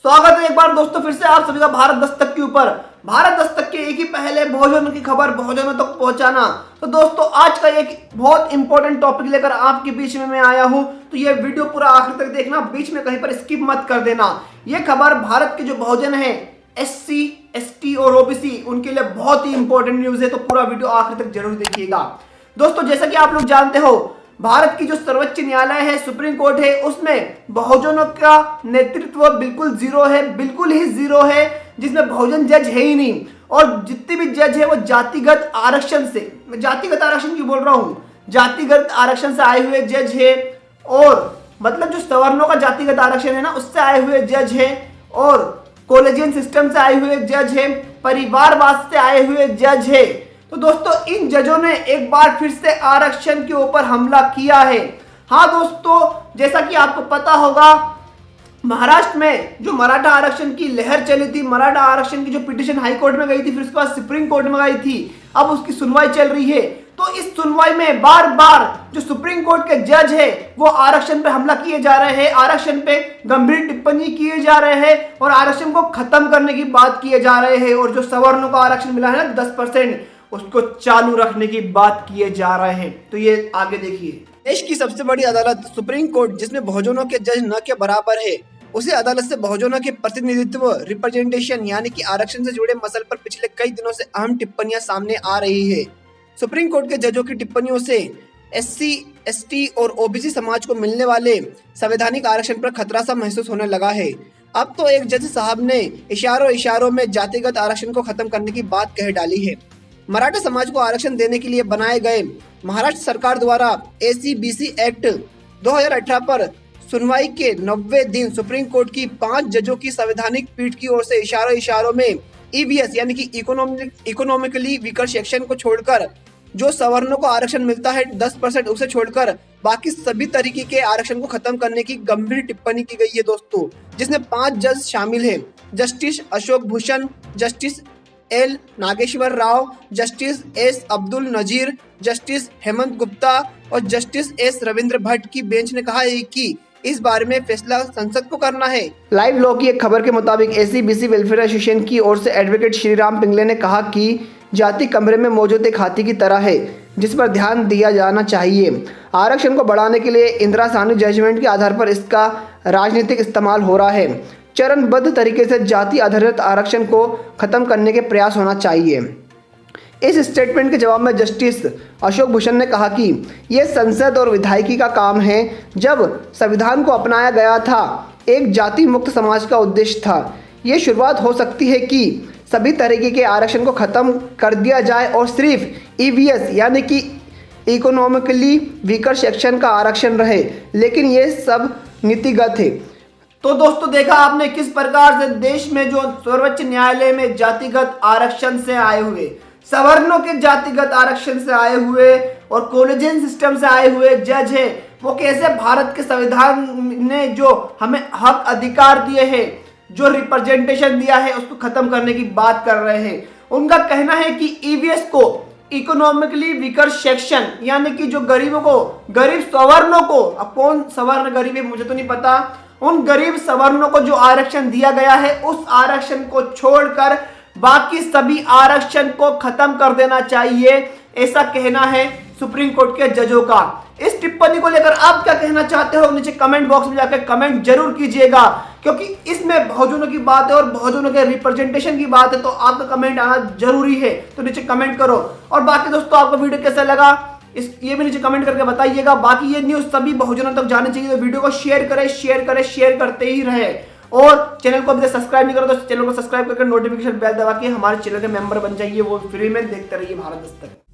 स्वागत है एक बार दोस्तों फिर से आप सभी का भारत दस्तक के ऊपर। भारत दस्तक के एक ही पहले भोजन की खबर भोजनों तक पहुंचाना। तो दोस्तों आज का एक बहुत इंपॉर्टेंट टॉपिक लेकर आपके बीच में मैं आया हूं, तो ये वीडियो पूरा आखिर तक देखना, बीच में कहीं पर स्किप मत कर देना। ये खबर भारत के जो भोजन है SC, ST और OBC उनके लिए बहुत ही इंपॉर्टेंट न्यूज है, तो पूरा वीडियो आखिर तक जरूर देखिएगा। दोस्तों जैसा कि आप लोग जानते हो, भारत की जो सर्वोच्च न्यायालय है, सुप्रीम कोर्ट है, उसमें बहुजनों का नेतृत्व बिल्कुल जीरो है, बिल्कुल ही जीरो है, जिसमें बहुजन जज है ही नहीं। और जितने भी जज है वो जातिगत आरक्षण से, मैं जातिगत आरक्षण की बोल रहा हूँ, जातिगत आरक्षण से आए हुए जज है, और मतलब जो सवर्णों का जातिगत आरक्षण है ना, उससे आए हुए जज है, और कॉलेजियन सिस्टम से आए हुए जज है, परिवारवाद से आए हुए जज है। तो दोस्तों इन जजों ने एक बार फिर से आरक्षण के ऊपर हमला किया है। हाँ दोस्तों, जैसा कि आपको पता होगा, महाराष्ट्र में जो मराठा आरक्षण की लहर चली थी, मराठा आरक्षण की जो पिटीशन हाई कोर्ट में गई थी, फिर उसके बाद सुप्रीम कोर्ट में गई थी, अब उसकी सुनवाई चल रही है। तो इस सुनवाई में बार बार जो सुप्रीम कोर्ट के जज है वो आरक्षण पे हमला किए जा रहे हैं, आरक्षण पे गंभीर टिप्पणी किए जा रहे हैं, और आरक्षण को खत्म करने की बात किए जा रहे हैं, और जो सवर्णों को आरक्षण मिला है ना 10%, उसको चालू रखने की बात किए जा रहे हैं। तो ये आगे देखिए, देश की सबसे बड़ी अदालत सुप्रीम कोर्ट, जिसमें बहुजनों के जज न के बराबर है, उसी अदालत से बहुजनों के प्रतिनिधित्व रिप्रेजेंटेशन यानी कि आरक्षण से जुड़े मसले पर पिछले कई दिनों से अहम टिप्पणियां सामने आ रही है। सुप्रीम कोर्ट के जजों की टिप्पणियों से SC, ST और OBC समाज को मिलने वाले संवैधानिक आरक्षण पर खतरा सा महसूस होने लगा है। अब तो एक जज साहब ने इशारों में जातिगत आरक्षण को खत्म करने की बात कह डाली है। मराठा समाज को आरक्षण देने के लिए बनाए गए महाराष्ट्र सरकार द्वारा ACBC एक्ट 2018 पर सुनवाई के 90 दिन सुप्रीम कोर्ट की 5 जजों की संवैधानिक पीठ की ओर से इशारों में EBS यानी कि इकोनॉमिकली वीकर सेक्शन को छोड़कर जो सवर्णों को आरक्षण मिलता है 10%, उसे छोड़कर बाकी सभी तरीके के आरक्षण को खत्म करने की गंभीर टिप्पणी की गई है दोस्तों, जिसमें 5 जज शामिल हैं। Justice Ashok Bhushan, justice L Nageswara Rao, justice S Abdul Nazeer, justice Hemant Gupta और जस्टिस S रविंद्र भट्ट की बेंच ने कहा है कि इस बारे में फैसला संसद को करना है। लाइव लॉ की एक खबर के मुताबिक ACBC वेलफेयर एसोसिएशन की ओर से एडवोकेट श्रीराम पिंगले ने कहा कि जाति कमरे में मौजूद एक हाथी की तरह है, जिस पर ध्यान दिया जाना चाहिए। आरक्षण को बढ़ाने के लिए इंदिरा साहनी जजमेंट के आधार पर इसका राजनीतिक इस्तेमाल हो रहा है। चरणबद्ध तरीके से जाति आधारित आरक्षण को खत्म करने के प्रयास होना चाहिए। इस स्टेटमेंट के जवाब में जस्टिस अशोक भूषण ने कहा कि यह संसद और विधायिकी का काम है। जब संविधान को अपनाया गया था, एक जाति मुक्त समाज का उद्देश्य था। ये शुरुआत हो सकती है कि सभी तरीके के आरक्षण को खत्म कर दिया जाए और सिर्फ EBS यानी कि इकोनॉमिकली वीकर सेक्शन का आरक्षण रहे, लेकिन ये सब नीतिगत है। तो दोस्तों देखा आपने किस प्रकार से देश में जो सर्वोच्च न्यायालय में जातिगत आरक्षण से आए हुए, सवर्णों के जातिगत आरक्षण से आए हुए और कॉलेजियन सिस्टम से आए हुए जज हैं, वो कैसे भारत के संविधान ने जो हमें हक अधिकार दिए हैं, जो रिप्रेजेंटेशन दिया है, उसको खत्म करने की बात कर रहे हैं। उनका कहना है कि EBS को इकोनॉमिकली वीकर सेक्शन यानी कि जो गरीबों को, गरीब सवर्णों को, अब कौन सवर्ण गरीब है मुझे तो नहीं पता, उन गरीब सवर्णों को जो आरक्षण दिया गया है, उस आरक्षण को छोड़कर बाकी सभी आरक्षण को खत्म कर देना चाहिए, ऐसा कहना है सुप्रीम कोर्ट के जजों का। इस टिप्पणी को लेकर आप क्या कहना चाहते हो, नीचे कमेंट बॉक्स में जाकर कमेंट जरूर कीजिएगा, क्योंकि इसमें बहुजनों की बात है और बहुजनों के रिप्रेजेंटेशन की बात है, तो आपका कमेंट आना जरूरी है। तो नीचे कमेंट करो, और बाकी दोस्तों आपको वीडियो कैसा लगा ये भी नीचे कमेंट करके बताइएगा। बाकी ये न्यूज सभी बहुजनों तक जानी चाहिए, तो वीडियो को शेयर करते ही रहे, और चैनल को अभी तक सब्सक्राइब नहीं करो तो चैनल को सब्सक्राइब करके नोटिफिकेशन बेल दबा के हमारे चैनल के मेंबर बन जाइए, वो फ्री में देखते रहिए भारत दस्तक।